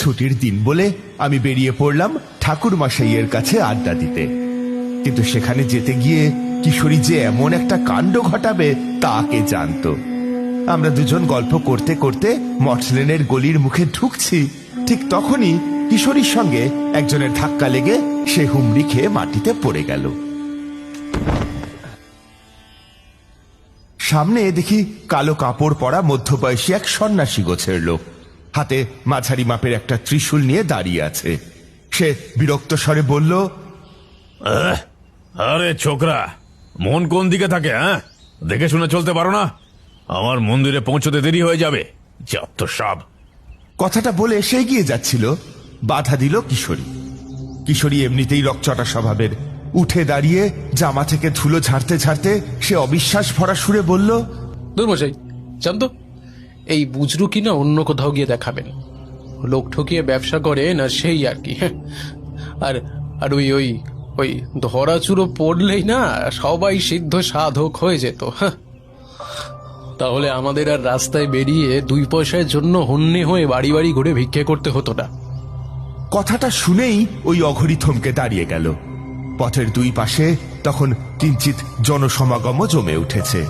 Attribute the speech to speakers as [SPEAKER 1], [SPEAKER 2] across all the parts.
[SPEAKER 1] ছুটির দিন বলে আমি বেরিয়ে পড়লাম ঠাকুর মশাইয়ের কাছে আড্ডা দিতে। কিন্তু সেখানে যেতে গিয়ে কিশোরী যে এমন একটা কাণ্ড ঘটাবে তা কে জানতো। আমরা দুজন গল্প করতে করতে মঠলেনের গলির মুখে ঢুকছি, ঠিক তখনই কিশোরীর সঙ্গে একজনের ধাক্কা লেগে সে হুমড়ি খেয়ে মাটিতে পড়ে গেল। সামনে দেখি কালো কাপড় পরা মধ্যবয়সী এক সন্ন্যাসী গোছের লোক, হাতে মাঝারি মাপের একটা ত্রিশূল নিয়ে দাঁড়িয়ে আছে। সে বিরক্ত স্বরে বলল,
[SPEAKER 2] আরে ছোকরা, মন কোন দিকে থাকে? হ্যাঁ, দেখে শুনে চলতে পারো না? আমার মন্দিরে পৌঁছতে দেরি হয়ে যাবে। যত সব।
[SPEAKER 1] কথাটা বলে সে এগিয়ে যাচ্ছিল, বাধা দিল কিশোরী। কিশোরী এমনিতেই রকচটা স্বভাবের, উঠে দাঁড়িয়ে জামা থেকে ধুলো ঝাড়তে ঝাড়তে সে অবিশ্বাস ভরা সুরে বলল,
[SPEAKER 3] দুর্মশাই, জান তো, এই বুজরু কিনা অন্য কোথাও গিয়ে দেখাবেন। লোক ঠকিয়ে ব্যবসা করে না, সেই আর কি। আর আর ওই ওই ওই ধরাচুরো পড়লেই না সবাই সিদ্ধ সাধক হয়ে যেত। তাহলে আমাদের আর রাস্তায় বেরিয়ে 2 পয়সার জন্য হন্যে হয়ে বাড়ি বাড়ি ঘুরে ভিক্ষে করতে হতো না।
[SPEAKER 1] কথাটা শুনেই ওই অঘরী থমকে দাঁড়িয়ে গেল। পথের দুই পাশে তখন কিঞ্চিত জনসমাগমও জমে উঠেছে।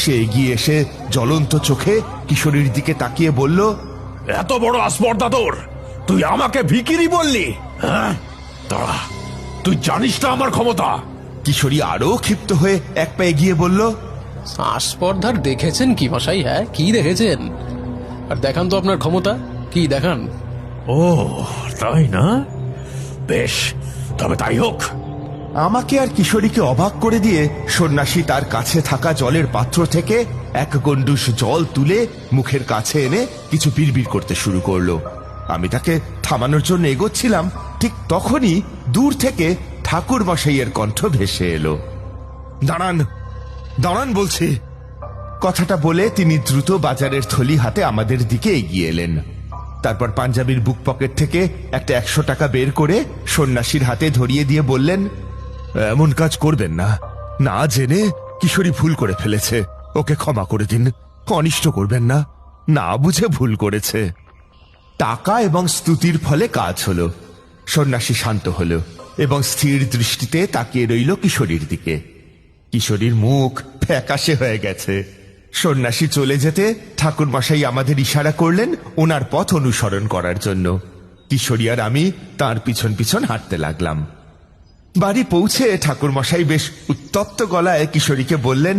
[SPEAKER 1] সে এগিয়ে এসে জ্বলন্ত চোখে কিশোরীর দিকে তাকিয়ে বলল,
[SPEAKER 2] এত বড় আস্পর্ধা তোর! তুই আমাকে ভিখিরি বললি? হ্যাঁ, দাঁড়া, তুই জানিস না আমার ক্ষমতা?
[SPEAKER 1] কিশোরী আরো ক্ষিপ্ত হয়ে এক পা এগিয়ে বলল,
[SPEAKER 3] আস্পর্ধার দেখেছেন কি মশাই? হ্যাঁ, কি দেখেছেন? আর দেখান তো আপনার ক্ষমতা, কি দেখান।
[SPEAKER 2] ও তাই না? বেশ, তবে তাই হোক।
[SPEAKER 1] আমাকে আর কিশোরীকে অবাক করে দিয়ে সন্ন্যাসী তার কাছে থাকা জলের পাত্র থেকে এক গন্ডুস জল তুলে মুখের কাছে এনে কিছু বিড়বিড় করতে শুরু করলো। আমি তাকে থামানোর জন্য এগোচ্ছিলাম, ঠিক তখনই দূর থেকে ঠাকুর মশাইয়ের কণ্ঠ ভেসে এলো, দাঁড়ান, দাঁড়ান বলছি। কথাটা বলে তিনি দ্রুত বাজারের থলি হাতে আমাদের দিকে এগিয়ে এলেন। তারপর পাঞ্জাবির বুক পকেট থেকে একটা 100 টাকা বের করে সন্ন্যাসীর হাতে ধরিয়ে দিয়ে বললেন, এমন কাজ করবেন না, না জেনে কিশোরী ভুল করে ফেলেছে, ওকে ক্ষমা করে দিন, অনিষ্ট করবেন না, না বুঝে ভুল করেছে। টাকা এবং স্তুতির ফলে কাজ হলো। সন্ন্যাসী শান্ত হলো এবং স্থির দৃষ্টিতে তাকিয়ে রইল কিশোরীর দিকে। কিশোরীর মুখ ফ্যাকাশে হয়ে গেছে। সন্ন্যাসী চলে যেতে ঠাকুর মশাই আমাদের ইশারা করলেন ওনার পথ অনুসরণ করার জন্য। কিশোরী আর আমি তার পিছন পিছন হাঁটতে লাগলাম। বাড়ি পৌঁছে ঠাকুর মশাই বেশ উত্তপ্ত গলায় কিশোরীকে বললেন,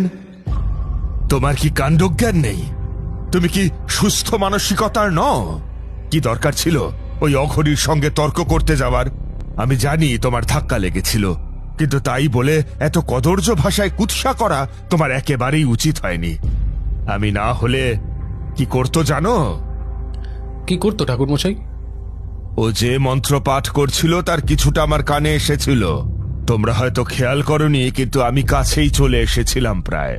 [SPEAKER 1] তোমার কি কাণ্ডজ্ঞান নেই? তুমি কি সুস্থ মানসিকতার নও? কি দরকার ছিল ওই অঘরীর সঙ্গে তর্ক করতে যাওয়ার? আমি জানি তোমার ধাক্কা লেগেছিল, কিন্তু তাই বলে এত কদর্য ভাষায় কুৎসা করা তোমার একেবারেই উচিত হয়নি। আমি না হলে কি করতো জানো?
[SPEAKER 3] কি করতো ঠাকুর মশাই?
[SPEAKER 1] ও যে মন্ত্র পাঠ করছিল তার কিছুটা আমার কানে এসেছিল। তোমরা হয়তো খেয়াল করনি, কিন্তু আমি কাছেই চলে এসেছিলাম প্রায়।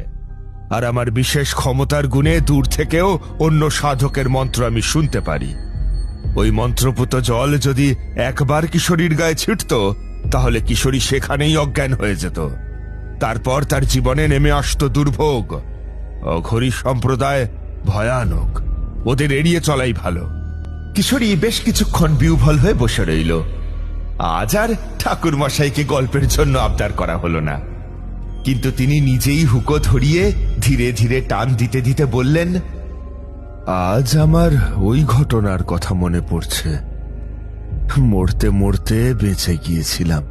[SPEAKER 1] আর আমার বিশেষ ক্ষমতার গুণে দূর থেকেও অন্য সাধকের মন্ত্র আমি শুনতে পারি। ওই মন্ত্রপুত জল যদি একবার কিশোরীর গায়ে ছিটত, তাহলে কিশোরী সেখানেই অজ্ঞান হয়ে যেত। তারপর তার জীবনে নেমে আসত দুর্ভোগ। অঘরী সম্প্রদায় ভয়ানক, ওদের এড়িয়ে চলাই ভালো। কিশোরী বেশ কিছুক্ষণ বিহ্বল হয়ে বসে রইল। আজ আর ঠাকুর মশাইকে গল্পের জন্য আবদার করা হলো না, কিন্তু তিনি নিজেই হুকো ধরিয়ে ধীরে ধীরে টান দিতে দিতে বললেন, আজ আমার ওই ঘটনার কথা মনে পড়ছে। মরতে মরতে বেঁচে গিয়েছিলাম।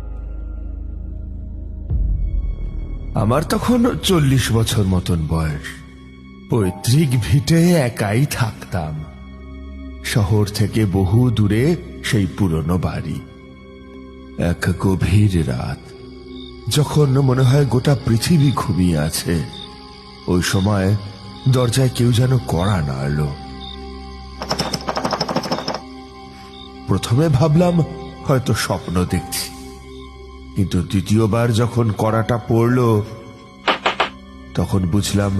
[SPEAKER 1] আমার তখন 40 বছর মতন বয়স। পৈতৃক ভিটে একাই থাকতাম। শহর থেকে বহু দূরে সেই পুরনো বাড়ি। এক গভীর রাত, যখন মনে হয় গোটা পৃথিবী ঘুমিয়ে আছে, ওই সময় দরজায় কেউ যেন কড়া নাড়ল। প্রথমে ভাবলাম হয়তো স্বপ্ন দেখছি, কিন্তু দ্বিতীয়বার যখন কড়াটা পড়ল তখন বুঝলাম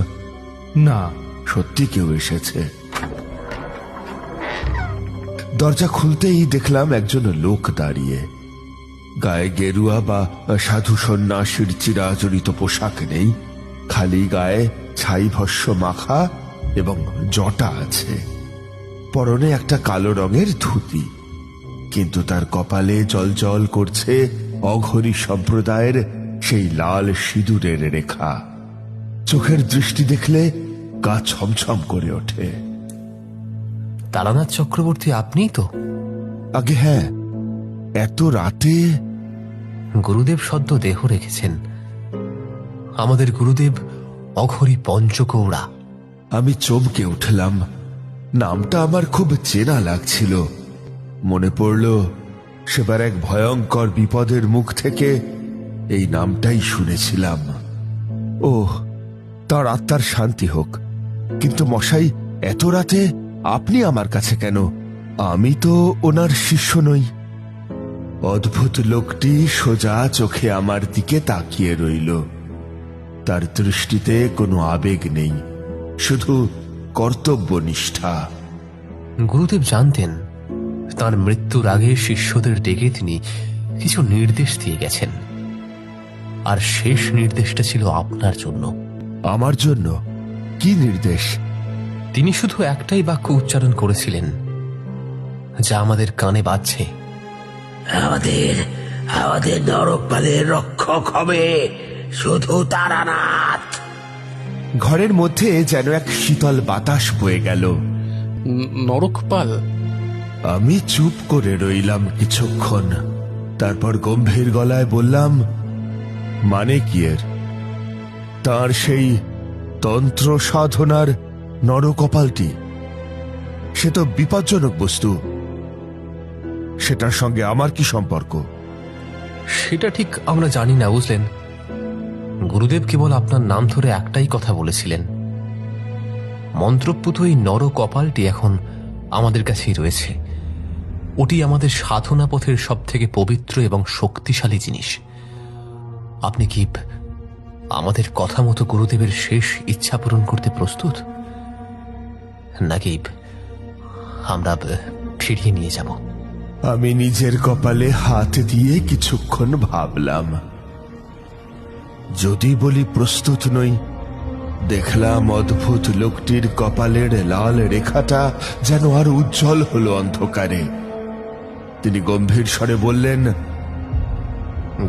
[SPEAKER 1] না, সত্যি কেউ এসেছে। দরজা খুলতেই দেখলাম একজন লোক দাঁড়িয়ে। গায়ে গেরুয়া বা সাধু সন্ন্যাসীর চিরাচরিত পোশাক নেই, খালি গায়ে ছাই ভস্য মাখা এবং জটা আছে। পরনে একটা কালো রঙের ধুতি, কিন্তু তার কপালে জলজল করছে অঘরী সম্প্রদায়ের সেই লাল সিঁদুরের রেখা। চোখের দৃষ্টি দেখলে গা ছমছম করে ওঠে।
[SPEAKER 4] তারানাথ চক্রবর্তী আপনিই তো?
[SPEAKER 1] আগে হ্যাঁ, এত রাতে।
[SPEAKER 4] গুরুদেব সদ্য দেহ রেখেছেন। আমাদের গুরুদেব অঘরী পঞ্চকৌড়া।
[SPEAKER 1] আমি চমকে উঠলাম। নামটা আমার খুব চেনা লাগছিল। মনে পড়ল সেবার এক ভয়ঙ্কর বিপদের মুখ থেকে এই নামটাই শুনেছিলাম। ওহ, তার আত্মার শান্তি হোক। কিন্তু মশাই, এত রাতে আপনি আমার কাছে কেন? আমি তো ওনার শিষ্য নই। অদ্ভুত লোকটি সোজা চোখে আমার দিকে তাকিয়ে রইল। তার দৃষ্টিতে কোনো আবেগ নেই, শুধু কর্তব্যনিষ্ঠা।
[SPEAKER 4] গুরুদেব জানতেন তার মৃত্যুর আগে শিষ্যদের ডেকে তিনি কিছু নির্দেশ দিয়ে গেছেন, আর শেষ নির্দেশটা ছিল আপনার জন্য।
[SPEAKER 1] আমার জন্য? কি নির্দেশ?
[SPEAKER 4] তিনি শুধু একটাই বাক্য উচ্চারণ করেছিলেন, যা আমাদের কানে বাজছে।
[SPEAKER 5] আমাদের আমাদের নরকপালের রক্ষক হবে শুধু তারানাথ।
[SPEAKER 1] ঘরের মধ্যে যেন এক শীতল বাতাস বয়ে গেল।
[SPEAKER 3] নরকপাল?
[SPEAKER 1] আমি চুপ করে রইলাম কিছুক্ষণ। তারপর গম্ভীর গলায় বললাম, মানে কি এর? তার সেই তন্ত্র সাধনার নরকপালটি, সে তো বিপজ্জনক বস্তু। সেটার সঙ্গে আমার কি সম্পর্ক?
[SPEAKER 4] সেটা ঠিক আমরা জানি না, বুঝলেন। গুরুদেব কেবল আপনার নাম ধরে একটাই কথা বলেছিলেন, মন্ত্রপুত এই নরকপালটি এখন আমাদের কাছেই রয়েছে। ওটি আমাদের সাধনা পথের সব থেকে পবিত্র এবং শক্তিশালী জিনিস। আপনি কি আমাদের কথা মতো গুরুদেবের শেষ ইচ্ছা পূরণ করতে প্রস্তুত, নাকি আমরা ফিরিয়ে নিয়ে যাব?
[SPEAKER 1] আমি নিজের কপালে হাত দিয়ে কিছুক্ষণ ভাবলাম। যদি বলি প্রস্তুত নই, দেখলাম অদ্ভুত লোকটির কপালের লাল রেখাটা যেন আর উজ্জ্বল হলো অন্ধকারে। তিনি গম্ভীর স্বরে বললেন,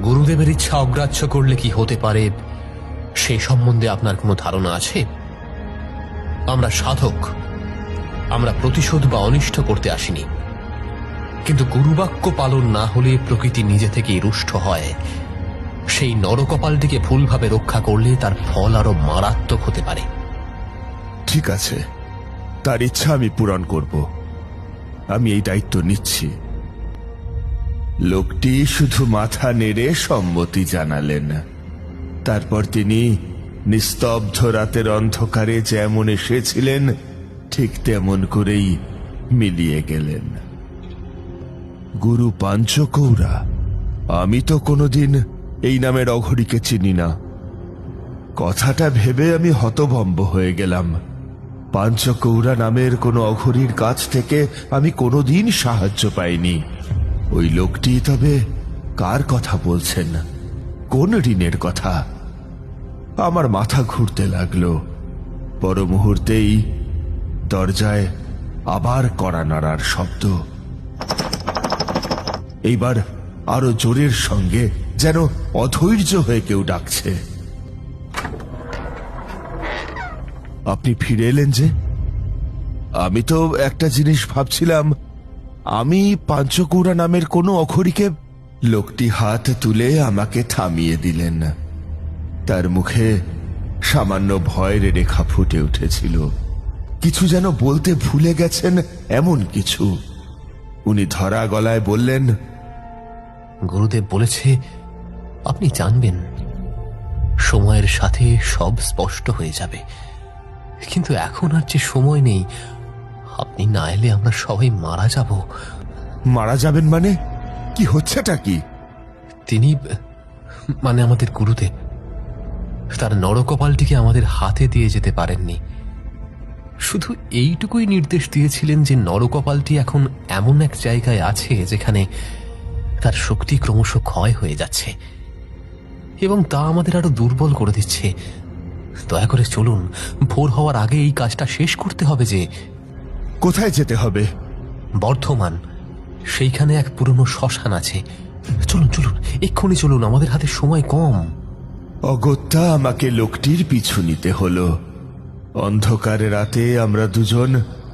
[SPEAKER 4] গুরুদেবের ইচ্ছা অগ্রাহ্য করলে কি হতে পারে সেই সম্বন্ধে আপনার কোনো ধারণা আছে? আমরা সাধক, আমরা প্রতিশোধ বা অনিষ্ট করতে আসিনি। কিন্তু গুরুবাক্য পালন না হলে প্রকৃতি নিজে থেকেই রুষ্ট হয়। সেই নরকপালটিকে ভুলভাবে রক্ষা করলে তার ফল আরো মারাত্মক হতে পারে।
[SPEAKER 1] ঠিক আছে, তার ইচ্ছা আমি পূরণ করব। আমি এই দায়িত্ব নিচ্ছি। লোকটি শুধু মাথা নেড়ে সম্মতি জানালেন। তারপর তিনি নিস্তব্ধ রাতের অন্ধকারে যেমন এসেছিলেন ঠিক তেমন করেই মিলিয়ে গেলেন। গুরু পাঞ্চকৌড়া? আমি তো কোনোদিন এই নামের অঘরীকে চিনি না। কথাটা ভেবে আমি হতভম্ব হয়ে গেলাম। পাঞ্চকৌড়া নামের কোনো অঘরীর কাছ থেকে আমি কোনোদিন সাহায্য পাইনি। ওই লোকটি তবে কার কথা বলছেন? কোন ঋণের কথা? আমার মাথা ঘুরতে লাগলো। পর মুহূর্তেই দরজায় আবার কড়া নাড়ার শব্দ। এইবার আরো জোরের সঙ্গে, যেন অধৈর্য হয়ে কেউ ডাকছে। আপনি ফিরে এলেন যে? আমি তো একটা জিনিস ভাবছিলাম। আমি পাঞ্চকৌড়া নামের কোনো অঘরীকে... লোকটি হাত তুলে আমাকে থামিয়ে দিলেন। তার মুখে সামান্য ভয়ের রেখা ফুটে উঠেছিল। কিছু যেন বলতে ভুলে গেছেন, এমন কিছু। উনি ধরা গলায় বললেন,
[SPEAKER 4] গুরুদেব বলেছে আপনি জানবেন, সময়ের সাথে সব স্পষ্ট হয়ে যাবে। কিন্তু এখন আর যে সময় নেই। আপনি না এলে আমরা সবাই মারা যাব।
[SPEAKER 1] মারা যাবেন মানে? কি হচ্ছেটা কি?
[SPEAKER 4] তিনি মানে আমাদের গুরুদেব তার নরকপালটিকে আমাদের হাতে দিয়ে যেতে পারেননি। শুধু এইটুকুই নির্দেশ দিয়েছিলেন যে নরকপালটি এখন এমন এক জায়গায় আছে যেখানে তার শক্তি ক্রমশ ক্ষয় হয়ে যাচ্ছে, এবং তা আমাদের আরো দুর্বল করে দিচ্ছে। দয়া করে চলুন, ভোর হওয়ার আগে এই কাজটা শেষ করতে হবে। যে
[SPEAKER 1] কোথায় যেতে হবে?
[SPEAKER 4] বর্ধমান, সেইখানে এক পুরনো শ্মশান আছে। চলুন চলুন, এক্ষুনি চলুন, আমাদের হাতে সময় কম।
[SPEAKER 1] অগত্যা আমাকে লোকটির পিছু নিতে হলো। অন্ধকারে রাতে আমরা দুজন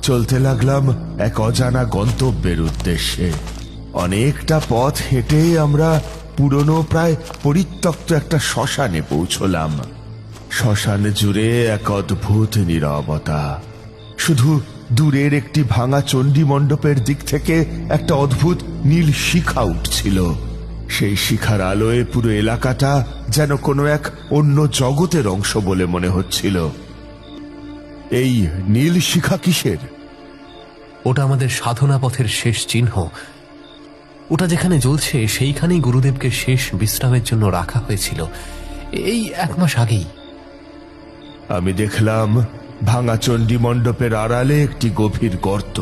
[SPEAKER 1] চলতে লাগলাম এক অজানা গন্তব্যের উদ্দেশ্যে। অনেকটা পথ হেঁটে আমরা পুরনো প্রায় পরিত্যক্ত একটা শ্মশানে পৌঁছলাম। শ্মশান জুড়ে এক অদ্ভুত নীরবতা। শুধু দূরের একটি ভাঙা চণ্ডী মণ্ডপের দিক থেকে একটা অদ্ভুত নীল শিখা উঠছিল। সেই শিখার আলোয় পুরো এলাকাটা যেন কোনো এক অন্য জগতের অংশ বলে মনে হচ্ছিল। এই নীল শিখা কিসের?
[SPEAKER 4] ওটা আমাদের সাধনা পথের শেষ চিহ্ন। ওটা যেখানে জ্বলছে সেইখানেই গুরুদেবকে শেষ বিশ্রামের জন্য রাখা হয়েছিল, এই 1 মাস আগেই।
[SPEAKER 1] আমি দেখলাম ভাঙা চণ্ডী মণ্ডপের আড়ালে একটি গভীর গর্ত।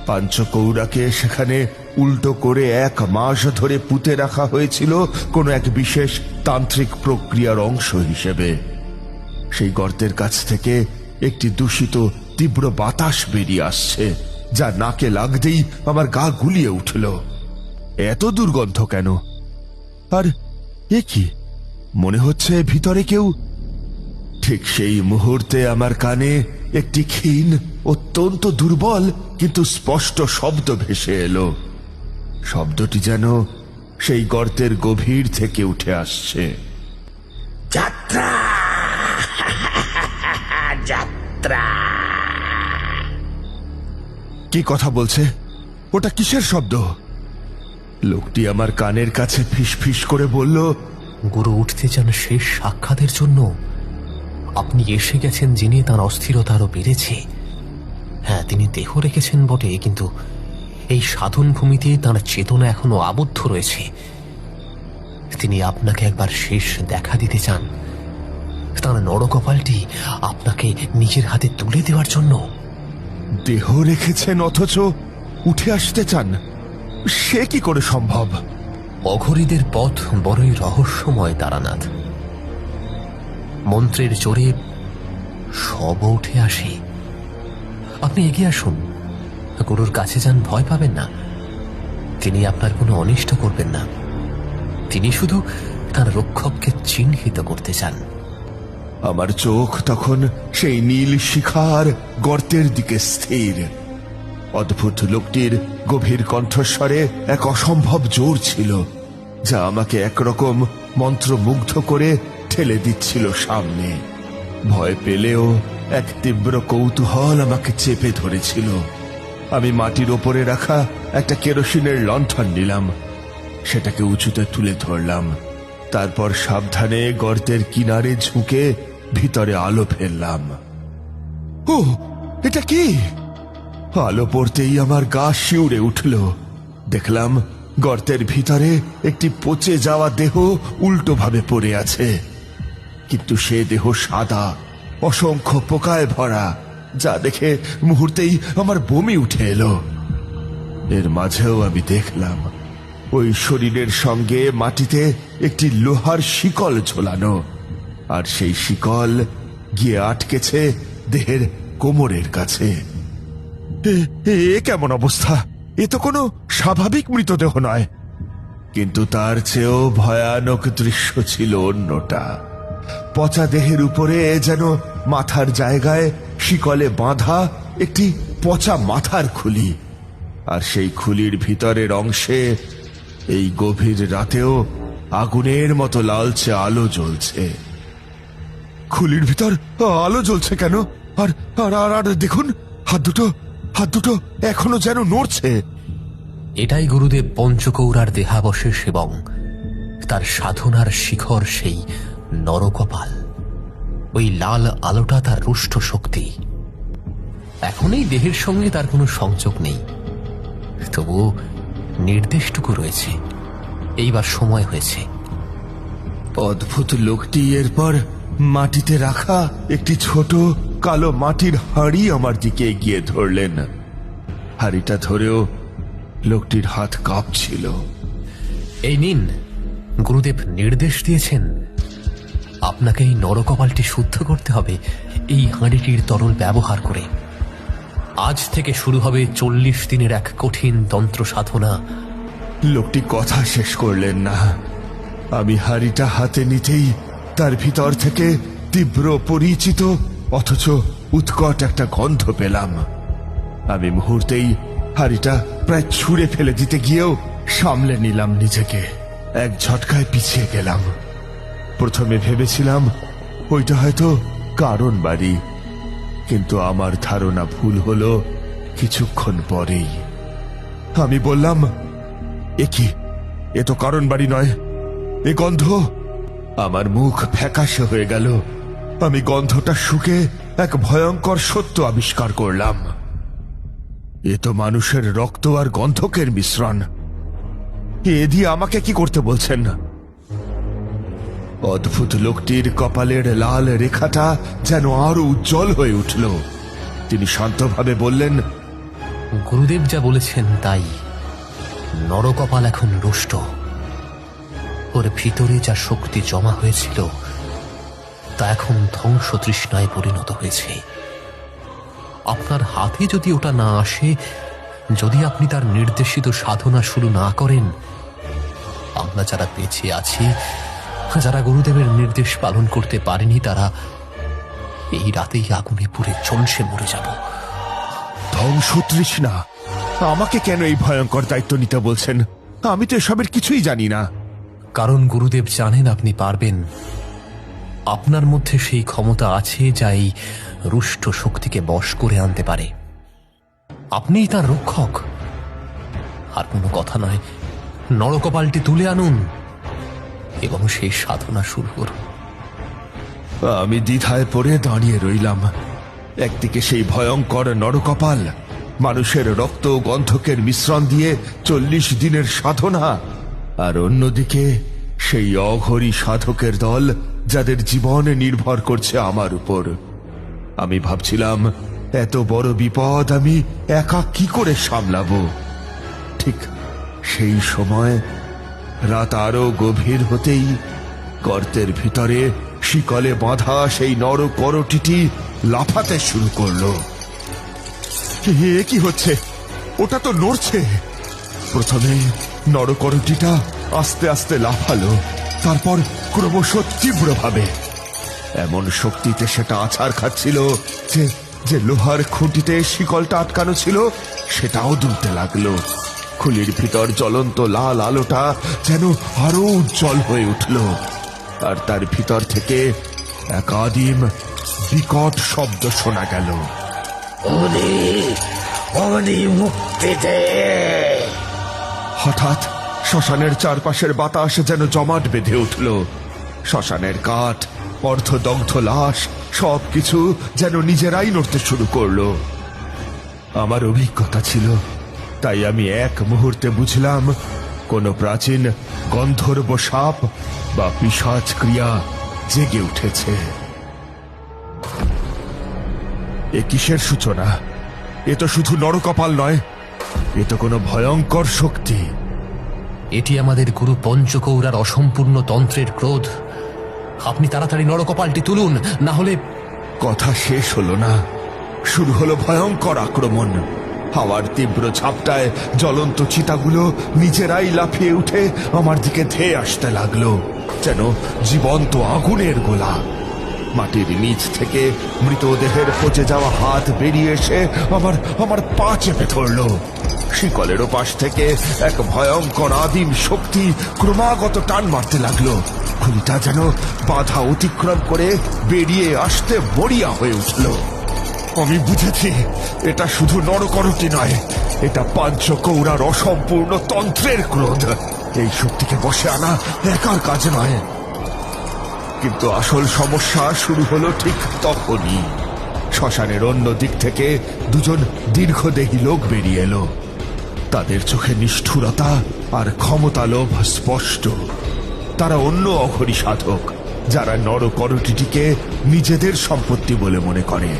[SPEAKER 1] পাঞ্চকৌড়াকে সেখানে উল্টো করে 1 মাস ধরে পুঁতে রাখা হয়েছিল কোনো এক বিশেষ তান্ত্রিক প্রক্রিয়ার অংশ হিসেবে। সেই গর্তের কাছ থেকে একটি দূষিত তীব্র বাতাস বেরিয়ে আসছে, যা নাকে লাগতেই আমার গা গুলিয়ে উঠল। এত দুর্গন্ধ কেন? আর এ কি, মনে হচ্ছে ভিতরে কেউ। ঠিক সেই মুহূর্তে আমার কানে একটি ক্ষীণ, অত্যন্ত দুর্বল কিন্তু স্পষ্ট শব্দ ভেসে এলো। শব্দটি যেন সেই গর্তের গভীর থেকে উঠে আসছে।
[SPEAKER 5] যাত্রা যাত্রা।
[SPEAKER 1] কি কথা বলছে? ওটা কিসের শব্দ? লোকটি আমার কানের কাছে ফিসফিস করে বলল,
[SPEAKER 4] গুরু উঠতে চান শেষ সাক্ষাতের জন্য। আপনি এসে গেছেন জেনে তাঁর অস্থিরতা আরো বেড়েছে। হ্যাঁ, তিনি দেহ রেখেছেন বটে, কিন্তু এই সাধন ভূমিতে তাঁর চেতনা এখনো আবদ্ধ রয়েছে। তিনি আপনাকে একবার শেষ দেখা দিতে চান, তাঁর নরকপালটি আপনাকে নিজের হাতে তুলে দেওয়ার জন্য।
[SPEAKER 1] দেহ রেখেছেন অথচ উঠে আসতে চান? সে কি করে সম্ভব?
[SPEAKER 4] অঘরীদের পথ বড়ই রহস্যময় তারানাথ। মন্ত্রের জোরে সব উঠে আসে। আপনি এগিয়ে আসুন, গুরুর কাছে যান, ভয় পাবেন না। তিনি আপনার কোনো অনিষ্ট করবেন না। তিনি শুধু তার রক্ষককে চিহ্নিত করতে চান।
[SPEAKER 1] আমার চোখ তখন সেই নীল শিখার গর্তের দিকে স্থির। অদ্ভুত লোকটির গভীর কণ্ঠস্বরে এক অসম্ভব জোর ছিল, যা আমাকে একরকম মন্ত্রমুগ্ধ করে ঠেলে দিচ্ছিল সামনে। ভয় পেলেও এক তীব্র কৌতূহল আমাকে চেপে ধরেছিল। আমি মাটির ওপরে রাখা একটা কেরোসিনের লণ্ঠন নিলাম, সেটাকে উঁচুতে তুলে ধরলাম। তারপর সাবধানে গর্তের কিনারে ঝুঁকে ভিতরে আলো ফেললাম। ও, এটা কি? আলো পড়তেই আমার গা শিউরে উঠল। দেখলাম গর্তের ভিতরে একটি পচে যাওয়া দেহ উল্টোভাবে পড়ে আছে, কিন্তু সে দেহ সাদা, অসংখ্য পোকায় ভরা, যা দেখে মুহূর্তেই আমার বমি উঠে এলো। এর মাঝেও আমি দেখলাম ওই শরীরের সঙ্গে মাটিতে একটি লোহার শিকল ঝোলানো, আর সেই শিকল গিয়ে আটকেছে দেহের কোমরের কাছে। এ কেমন অবস্থা? এ তো কোনো স্বাভাবিক মৃতদেহ নয়। কিন্তু তার চেয়েও ভয়ানক দৃশ্য ছিল অন্যটা। পচা দেহের উপরে যেন মাথার জায়গায় শিকলে বাঁধা একটি পচা মাথার খুলি, আর সেই খুলির ভিতরের অংশে এই গভীর রাতেও আগুনের মতো লালচে আলো জ্বলছে। খুলির ভিতর আলো জ্বলছে কেন? আর আর আর দেখুন, হাত দুটো এখনো যেন নড়ছে।
[SPEAKER 4] এটাই গুরুদেব পঞ্চকৌড়ার দেহাবশেষ এবং তার সাধনার শিখর, সেই নরকপাল। ওই লাল আলোটা তার রুষ্ট শক্তি। এখন এই দেহের সঙ্গে তার কোনো সংযোগ নেই, তবু নির্দেশটুকু রয়েছে। এইবার সময় হয়েছে।
[SPEAKER 1] অদ্ভুত লোকটি এরপর মাটিতে রাখা একটি ছোট কালো মাটির হাঁড়ি আমার দিকে এগিয়ে ধরলেন। হাঁড়িটা ধরেও লোকটির হাত কাঁপছিল।
[SPEAKER 4] এই নিন, গুরুদেব নির্দেশ দিয়েছেন আপনাকে এই নরকপালটি শুদ্ধ করতে হবে এই হাঁড়িটির তরল ব্যবহার করে। আজ থেকে শুরু হবে 40 দিনের এক কঠিন তন্ত্র সাধনা।
[SPEAKER 1] লোকটি কথা শেষ করলেন না। আমি হাড়িটা হাতে নিতেই তার ভিতর থেকে তীব্র পরিচিত অথচ উৎকট একটা গন্ধ পেলাম। আমি মুহূর্তেই হাড়িটা প্রায় ছুঁড়ে ফেলে দিতে গিয়েও সামলে নিলাম নিজেকে। এক ঝটকায় পিছিয়ে গেলাম। প্রথমে ভেবেছিলাম ওইটা হয়তো কারণ বাড়ি, কিন্তু আমার ধারণা ভুল হলো কিছুক্ষণ পরেই। আমি বললাম, এ কি, এ তো কারণ বাড়ি নয়, এ গন্ধ। আমার মুখ ফ্যাকাশে হয়ে গেল। আমি গন্ধটা শুকে এক ভয়ঙ্কর সত্য আবিষ্কার করলাম। এ তো মানুষের রক্ত আর গন্ধকের মিশ্রণ। এ দিয়ে আমাকে কি করতে বলছেন? অদ্ভুত লোকটির কপালের লাল রেখাটা যেন আরো উজ্জ্বল হয়ে উঠল। তিনি শান্তভাবে বললেন,
[SPEAKER 4] গুরুদেব যা বলেছেন তাই। নরকপাল এখন রুষ্ট। ওর ভিতরে যা শক্তি জমা হয়েছিল তা এখন ধ্বংস তৃষ্ণায় পরিণত হয়েছে। আপনার হাতে যদি ওটা না আসে, যদি আপনি তার নির্দেশিত সাধনা শুরু না করেন, আমরা যারা বেঁচে আছি, যারা গুরুদেবের নির্দেশ পালন করতে পারেনি, তারা এই রাতেই আগুনে পুড়ে ঝলসে মরে যাব।
[SPEAKER 1] ধ্বংস তৃষ্ণা? আমাকে কেন এই ভয়ঙ্কর দায়িত্ব নিতে বলছেন? আমি তো এসবের কিছুই জানি না।
[SPEAKER 4] কারণ গুরুদেব জানেন আপনি পারবেন। আপনার মধ্যে সেই ক্ষমতা আছে যা এই রুষ্ট শক্তিকে বশ করে আনতে পারে। আপনিই তার রক্ষক। আর কোনো কথা নয়, নরকপালটি তুলে আনুন এবং সেই সাধনা শুরু করুন।
[SPEAKER 1] আমি দ্বিধায় পড়ে দাঁড়িয়ে রইলাম। একদিকে সেই ভয়ঙ্কর নরকপাল, মানুষের রক্ত ও গন্ধকের মিশ্রণ দিয়ে 40 দিনের সাধনা, আর অন্যদিকে সেই অঘরী সাধকের দল যাদের জীবন নির্ভর করছে আমার উপর। আমি ভাবছিলাম, এত বড় বিপদ আমি একা কি করে সামলাবো। ঠিক সেই সময় রাত আরো গভীর হতেই গর্তের ভিতরে শিকলে বাঁধা সেই নরকরটিটি লাফাতে শুরু করলো। এ কি হচ্ছে? ওটা তো নড়ছে। প্রথমে নরকরটিটা আস্তে আস্তে লাফালো, তারপর ক্রমশ তীব্রভাবে। এমন শক্তিতে সেটা আছাড় খাচ্ছিল যে যে লোহার খুঁটিতে শিকলটা আটকানো ছিল সেটাও দুলতে লাগলো। খুলির ভিতর জ্বলন্ত লাল আলোটা যেন আরো উজ্জ্বল হয়ে উঠল, আর তার ভিতর থেকে এক আদিম বিকট শব্দ শোনা গেল।
[SPEAKER 5] ওরে ওরে মুক্তি দে!
[SPEAKER 1] হঠাৎ শ্মশানের চারপাশের বাতাস যেন জমাট বেঁধে উঠল। শ্মশানের কাঠ, অর্ধদগ্ধ লাশ, সবকিছু যেন নিজেরাই নড়তে শুরু করলো। আমার অভিজ্ঞতা ছিল, তাই আমি এক মুহূর্তে বুঝলাম কোন প্রাচীন গন্ধর্ব সাপ বা পিশাচ ক্রিয়া জেগে উঠেছে। এ কিসের সূচনা? এ তো শুধু নরকপাল নয়, এ তো কোনো ভয়ঙ্কর শক্তি।
[SPEAKER 4] এটি আমাদের গুরু পঞ্চকৌরার অসম্পূর্ণ তন্ত্রের ক্রোধ। আপনি তাড়াতাড়ি নরকপালটি তুলুন, না হলে।
[SPEAKER 1] কথা শেষ হলো না, শুরু হলো ভয়ঙ্কর আক্রমণ। হাওয়ার তীব্র ঝাপটায় জ্বলন্ত চিতাগুলো নিজেরাই লাফিয়ে উঠে আমার দিকে ধেয়ে আসতে লাগলো, যেন জীবন্ত আগুনের গোলা। মাটির নিচ থেকে মৃতদেহের পচে যাওয়া হাত বেরিয়ে এসে আমার পা চেপে ধরল। শিকলের ওপাশ থেকে এক ভয়ঙ্কর আদিম শক্তি ক্রমাগত টান মারতে লাগলো। খুলিটা যেন বাধা অতিক্রম করে বেরিয়ে আসতে মরিয়া হয়ে উঠল। আমি বুঝেছি, এটা শুধু নরকরটি নয়, এটা পঞ্চকৌরার অসম্পূর্ণ তন্ত্রের ক্রোধ। এই শক্তিকে বশে আনা একার কাজ নয়। কিন্তু আসল সমস্যা শুরু হলো ঠিক তখনই। শ্মশানের অন্য দিক থেকে দুজন দীর্ঘদেহী লোক বেরিয়ে এলো। তাদের চোখে নিষ্ঠুরতা আর ক্ষমতালোভ স্পষ্ট। তারা অন্য অঘরী সাধক, যারা নরকরটিটিকে নিজেদের সম্পত্তি বলে মনে করে।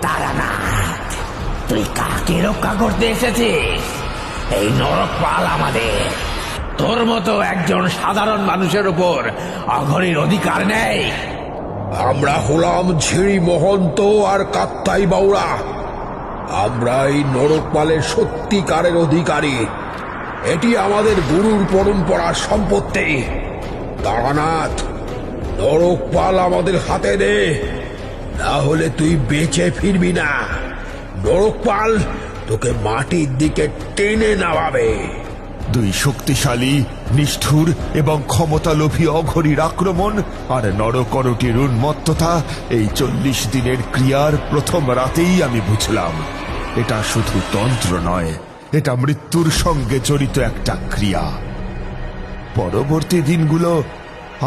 [SPEAKER 5] তারানাথ, তুই কাকে রক্ষা করতে এসেছিস? এই নরকপাল আমাদের, তোর মতো একজন সাধারণ মানুষের উপর অঘরীর অধিকার নেই।
[SPEAKER 6] আমরা হলাম ঝিরি মহন্ত আর কাত্তাই বাউরা। আমরা এই নরকপালের সত্যিকারের অধিকারী। এটি আমাদের গুরুর পরম্পরার সম্পত্তি। তারানাথ, নরকপাল আমাদের হাতে দে, না হলে তুই বেঁচে ফিরবি না। নরকপাল তোকে মাটির দিকে টেনে নামাবে।
[SPEAKER 1] দুই শক্তিশালী, নিষ্ঠুর এবং ক্ষমতালোভী অঘরীর আক্রমণ আর নরকরটির উন্মত্ততা এই 40 দিনের ক্রিয়ার প্রথম রাতেই আমি বুঝলাম, এটা শুধু তন্ত্র নয়, এটা মৃত্যুর সঙ্গে জড়িত একটা ক্রিয়া। পরবর্তী দিনগুলো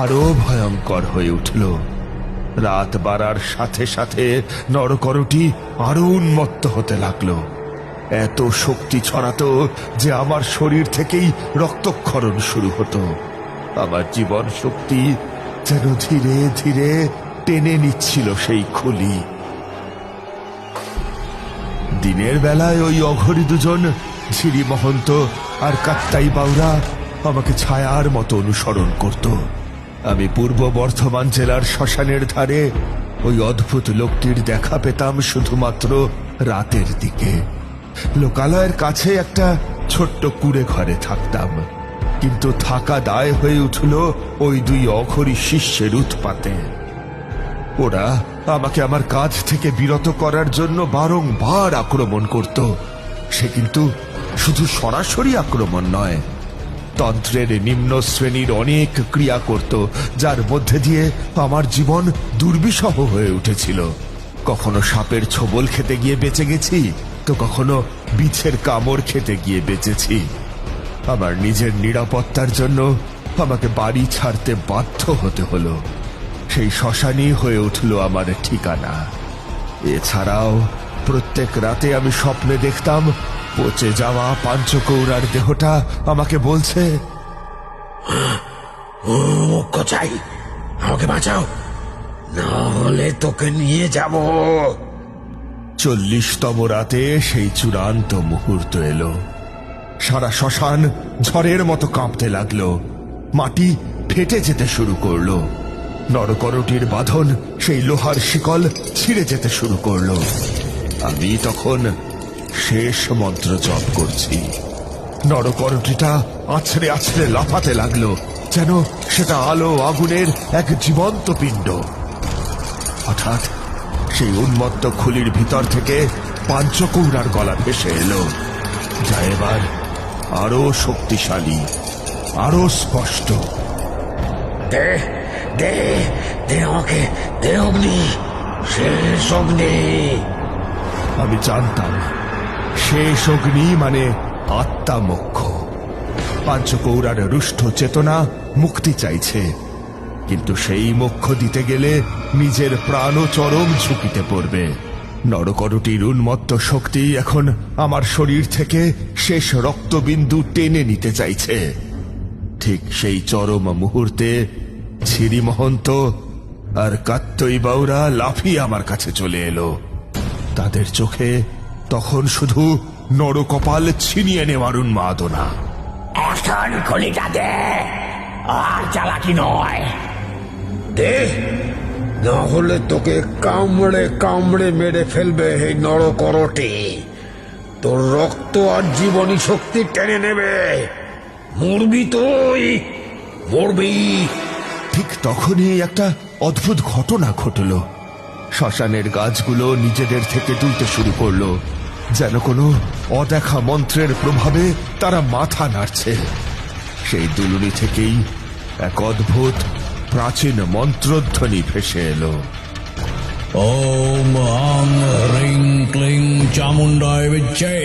[SPEAKER 1] আরো ভয়ঙ্কর হয়ে উঠল। রাত বাড়ার সাথে সাথে নরকরটি আরো উন্মত্ত হতে লাগলো। এত শক্তি ছড়াতো যে আমার শরীর থেকেই রক্তক্ষরণ শুরু হতো। আমার জীবন শক্তি যেন ধীরে ধীরে টেনে নিচ্ছিল সেই খুলি। দিনের বেলায় ওই অঘরী দুজন, ঝিরি মহন্ত আর কাত্তাই বাউরা, আমাকে ছায়ার মতো অনুসরণ করত। আমি পূর্ব বর্ধমান জেলার শ্মশানের ধারে ওই অদ্ভুত লোকটির দেখা পেতাম শুধুমাত্র রাতের দিকে। লোকালয়ের কাছে একটা ছোট্ট কুঁড়ে ঘরে থাকতাম, কিন্তু থাকা দায় হয়ে উঠল ওই দুই অঘরী শিষ্যের উৎপাতে। ওরা আমাকে আমার কাজ থেকে বিরত করার জন্য বারংবার আক্রমণ করত। সে কিন্তু শুধু সরাসরি আক্রমণ নয়, তন্ত্রের নিম্ন শ্রেণীর অনেক ক্রিয়া করত, যার মধ্যে দিয়ে আমার জীবন দুর্বিষহ হয়ে উঠেছিল। কখনো সাপের ছোবল খেতে গিয়ে বেঁচে গেছি, তো কখনো বিছের কামড় খেতে গিয়ে বেঁচেছি। আমার নিজের নিরাপত্তার জন্য আমাকে বাড়ি ছাড়তে বাধ্য হতে হলো। সেই শ্মশানই হয়ে উঠল আমার ঠিকানা। এছাড়াও প্রত্যেক রাতে আমি স্বপ্নে দেখতাম পচে যাওয়া পাঞ্চকৌড়ার দেহটা আমাকে বলছে,
[SPEAKER 5] মুখ্য চাই, আমাকে বাঁচাও, না হলে তোকে নিয়ে যাব।
[SPEAKER 1] 40তম রাতে সেই চূড়ান্ত মুহূর্ত এলো। সারা শ্মশান ঝড়ের মতো কাঁপতে লাগলো, মাটি ফেটে যেতে শুরু করলো, নরকরটির বাঁধন, সেই লোহার শিকল ছিঁড়ে যেতে শুরু করলো। আমি তখন শেষ মন্ত্র জপ করছি। নরকরটিটা আছড়ে আছড়ে লাফাতে লাগলো, যেন সেটা আলো আগুনের এক জীবন্ত পিণ্ড। হঠাৎ সেই উন্মত্ত খুলির ভিতর থেকে পাঞ্চকৌড়ার গলা ভেসে এলো, যা এবার আরো শক্তিশালী, আরো স্পষ্ট।
[SPEAKER 5] দে দে দে আমাকে, দে অগ্নি, শেষ অগ্নি।
[SPEAKER 1] আমি জানতাম শেষ অগ্নি মানে আত্মা মোক্ষ। পাঞ্চকৌড়ার রুষ্ট চেতনা মুক্তি চাইছে, কিন্তু সেই মোক্ষ দিতে গেলে নিজের প্রাণ চরম ঝুঁকিতে পড়বে। নরকরটির উন্মত্ত শক্তি এখন আমার শরীর থেকে শেষ রক্তবিন্দু টেনে নিতে চাইছে। ঠিক সেই চরম মুহূর্তে ঝিরি মহন্ত আর কাত্তই বাউরা লাফিয়ে আমার কাছে চলে এলো। তাদের চোখে তখন শুধু নরকপাল ছিনিয়ে নেওয়ার উন্মাদনা।
[SPEAKER 5] এখন খলিটা দে, আর চালাকি নয়।
[SPEAKER 6] দে, না হলে তোকে কামড়ে কামড়ে মেরে ফেলবে এই নরকরটি। তোর রক্ত আর জীবনী শক্তি টেনে নেবে। মরবি তুই, মরবি।
[SPEAKER 1] ঠিক তখনই একটা অদ্ভুত ঘটনা ঘটল। শ্মশানের গাছগুলো নিজেদের থেকে দুলতে শুরু করলো, যেন কোনো অদেখা মন্ত্রের প্রভাবে তারা মাথা নাড়ছে। সেই দুলুনি থেকেই এক অদ্ভুত প্রাচীন মন্ত্রধ্বনি ভেসে এলো।
[SPEAKER 7] ওম আং হ্রিং ক্লিং চামুণ্ডায় বিচ্ছে।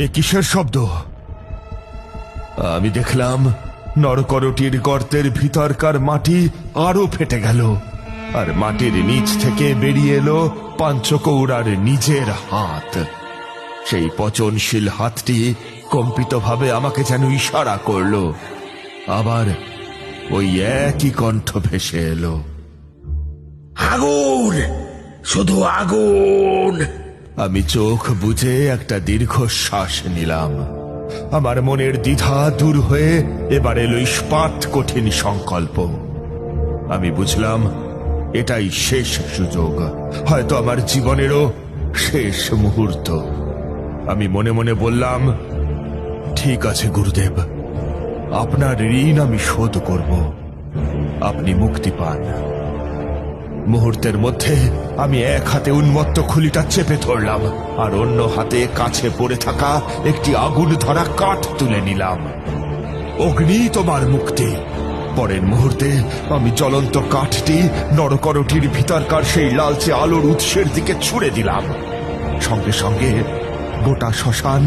[SPEAKER 1] এ কিসের শব্দ? আমি দেখলাম নরকরটির গর্তের ভিতরকার মাটি আরো ফেটে গেল, আর মাটির নিচ থেকে বেরিয়ে এলো পাঞ্চকৌড়ার নিজের হাত। সেই পচনশীল হাতটি কম্পিতভাবে আমাকে যেন ইশারা করলো। আবার ওই একই কণ্ঠ ভেসে এলো,
[SPEAKER 6] আগুন, শুধু আগুন।
[SPEAKER 1] আমি চোখ বুজে একটা দীর্ঘশ্বাস নিলাম। আমার মনের দ্বিধা দূর হয়ে এবার এলো ইস্পাত কঠিন সংকল্প। আমি বুঝলাম এটাই শেষ সুযোগ, হয়তো আমার জীবনেরও শেষ মুহূর্ত। আমি মনে মনে বললাম, ঠিক আছে গুরুদেব, আপনার ঋণ আমি শোধ করব, আপনি মুক্তি পান। মুহূর্তের মধ্যে আমি এক হাতে উন্মত্ত খুলিটা চেপে ধরলাম আর অন্য হাতে কাছে পড়ে থাকা একটি আগুন ধরা কাঠ তুলে নিলাম। অগ্নি তোমার মুক্তি। পরের মুহূর্তে আমি জ্বলন্ত কাঠটি নরকরটির ভিতরকার সেই লালচে আলোর উৎসের দিকে ছুড়ে দিলাম। সঙ্গে সঙ্গে গোটা শ্মশান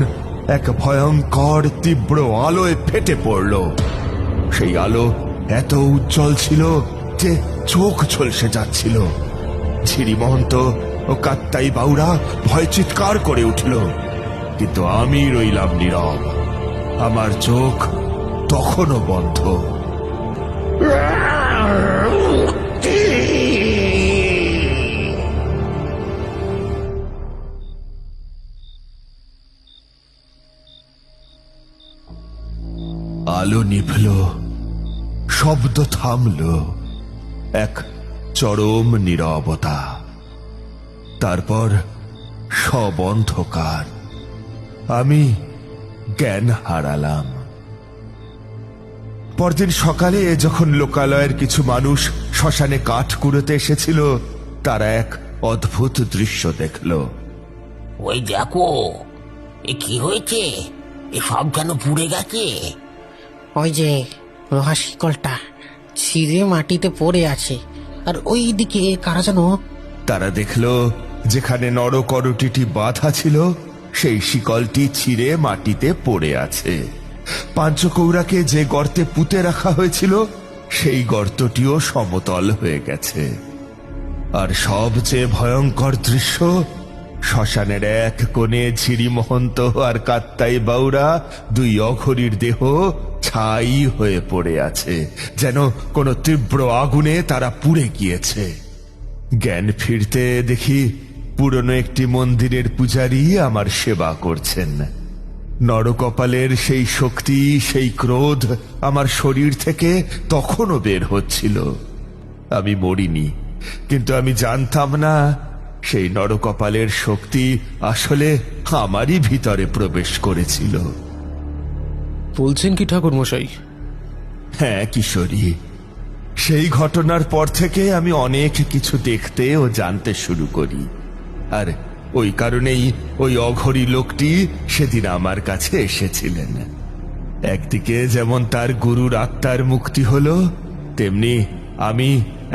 [SPEAKER 1] এক ভয়ঙ্কর তীব্র আলোয় ফেটে পড়ল। সেই আলো এত উজ্জ্বল ছিল যে চোখ ঝলসে যাচ্ছিল। ঝিরি মহন্ত ও কাত্তাই বাউরা ভয় চিৎকার করে উঠল, কিন্তু আমি রইলাম নীরব। আমার চোখ তখনও বন্ধ। আলো নিভল, শব্দ থামল, এক চরম নীরবতা। তারপর সব অন্ধকার। আমি জ্ঞান হারালাম। পরদিন সকালে যখন লোকালয়ের কিছু মানুষ শ্মশানে কাঠ কুড়োতে এসেছিল, তারা এক অদ্ভুত দৃশ্য দেখল।
[SPEAKER 8] ওই দেখো, এ কি হয়েছে? এ সব যেন পুড়ে গেছে।
[SPEAKER 9] ওই যে লোহার শিকলটা ছিঁড়ে মাটিতে পড়ে আছে, আর ওই দিকে কারা যেন।
[SPEAKER 1] তারা দেখল যেখানে নরকরটিটি বাঁধা ছিল সেই শিকলটি ছিঁড়ে মাটিতে পড়ে আছে। পাঞ্চকৌড়াকে যে গর্তে পুঁতে রাখা হয়েছিল সেই গর্তটিও সমতল হয়ে গেছে। আর সবচেয়ে ভয়ঙ্কর দৃশ্য, শ্মশানের এক কোণে ঝিরি মহন্ত আর কাত্তাই বাউরা দুই অঘরীর দেহ ছাই হয়ে পড়ে আছে, যেন কোনো তীব্র আগুনে তারা পুড়ে গিয়েছে। জ্ঞান ফিরতে দেখি পুরনো একটি মন্দিরের পূজারী আমার সেবা করছেন। নরকপালের সেই শক্তি, সেই ক্রোধ আমার শরীর থেকে তখনও বের হচ্ছিল। আমি মরিনি, কিন্তু আমি জানতাম না সেই নরকপালের শক্তি আসলে আমারই ভিতরে প্রবেশ করেছিল।
[SPEAKER 3] বলছেন কি ঠাকুর মশাই?
[SPEAKER 1] হ্যাঁ কিশোরী, সেই ঘটনার পর থেকে আমি অনেক কিছু দেখতে ও জানতে শুরু করি। আর ওই কারণেই ওই অঘরী লোকটি সেদিন আমার কাছে এসেছিলেন। একদিকে যেমন তার গুরুর আত্মার মুক্তি হলো, তেমনি আমি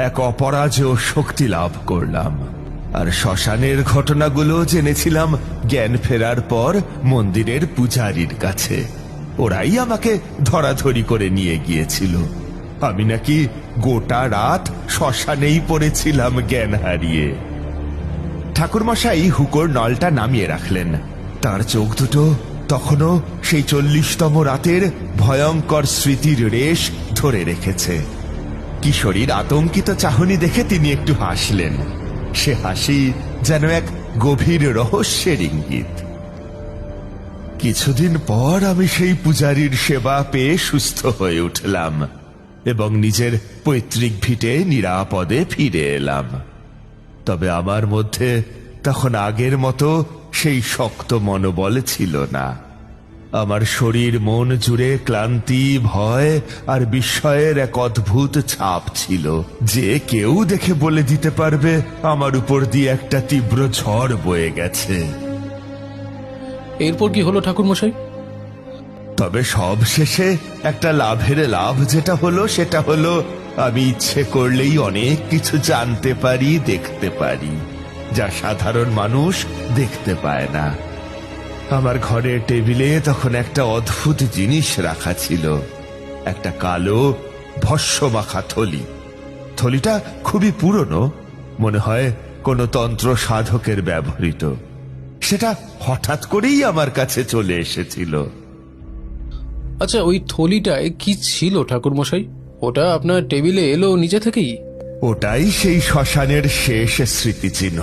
[SPEAKER 1] এক অপরাজেয় শক্তি লাভ করলাম। আর শ্মশানের ঘটনাগুলো জেনেছিলাম জ্ঞান ফেরার পর মন্দিরের পূজারীর কাছে। ওরাই আমাকে ধরাধরি করে নিয়ে গিয়েছিল। আমি নাকি গোটা রাত শ্মশানেই পড়েছিলাম জ্ঞান হারিয়ে। ঠাকুরমশাই হুকোর নলটা নামিয়ে রাখলেন। তার চোখ দুটো তখনও সেই 40তম রাতের ভয়ঙ্কর স্মৃতির রেশ ধরে রেখেছে। কিশোরীর আতঙ্কিত চাহনি দেখে তিনি একটু হাসলেন। সে হাসি যেন এক গভীর রহস্যের ইঙ্গিত। কিছুদিন পর আমি সেই পূজারীর সেবা পেয়ে সুস্থ হয়ে উঠলাম এবং নিজের পৈতৃক ভিটে নিরাপদে ফিরে এলাম। তবে আমার মধ্যে তখন আগের মতো সেই শক্ত মনোবল ছিল না। আমার শরীর মন জুড়ে ক্লান্তি, ভয় আর বিস্ময়ের এক অদ্ভুত ছাপ ছিল, যে কেউ দেখে বলে দিতে পারবে আমার উপর দিয়ে একটা তীব্র ঝড় বয়ে গেছে।
[SPEAKER 3] এরপর কি হলো ঠাকুর মশাই?
[SPEAKER 1] তবে সব শেষে একটা লাভের লাভ যেটা হলো সেটা হলো আমি ইচ্ছে করলেই অনেক কিছু জানতে পারি, দেখতে পারি, যা সাধারণ মানুষ দেখতে পায় না। আমার ঘরের টেবিলে তখন একটা অদ্ভুত জিনিস রাখা ছিল, একটা কালো ভস্মমাখা থলি। থলিটা খুবই পুরনো, মনে হয় কোনো তন্ত্র সাধকের ব্যবহৃত। সেটা হঠাৎ করেই আমার কাছে চলে এসেছিল।
[SPEAKER 3] আচ্ছা, ওই থলিটায় কি ছিল ঠাকুর মশাই? ওটা আপনার টেবিলে এলো নিজে থেকেই?
[SPEAKER 1] ওটাই সেই শ্মশানের শেষ স্মৃতিচিহ্ন।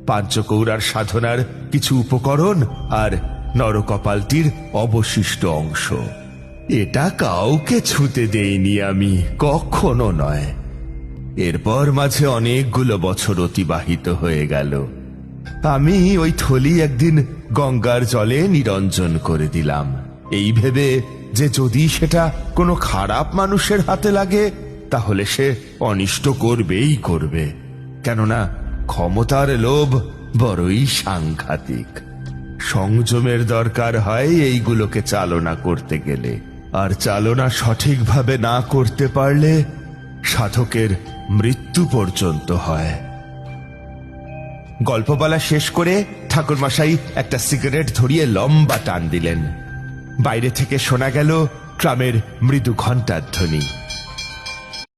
[SPEAKER 1] পাঞ্চকৌড়ার সাধনার কিছু উপকরণ আর নরকপালটির অবশিষ্ট অংশ। এটা কাউকে ছুতে দেইনি আমি, কখনো নয়। এরপর মাঝে অনেকগুলো বছর অতিবাহিত হয়ে গেল। আমি ওই থলি একদিন গঙ্গার জলে নিরঞ্জন করে দিলাম, এই ভেবে যে যদি সেটা কোনো খারাপ মানুষের হাতে লাগে তাহলে সে অনিষ্ট করবেই করবে, কেননা ক্ষমতার লোভ বড়ই সাংঘাতিক। সংযমের দরকার হয় এইগুলোকে চালনা করতে গেলে, আর চালনা সঠিকভাবে না করতে পারলে সাধকের মৃত্যু পর্যন্ত হয়। গল্প বলা শেষ করে ঠাকুরমশাই একটা সিগারেট ধরিয়ে লম্বা টান দিলেন। বাইরে থেকে শোনা গেল ট্রামের মৃদু ঘণ্টার ধ্বনি।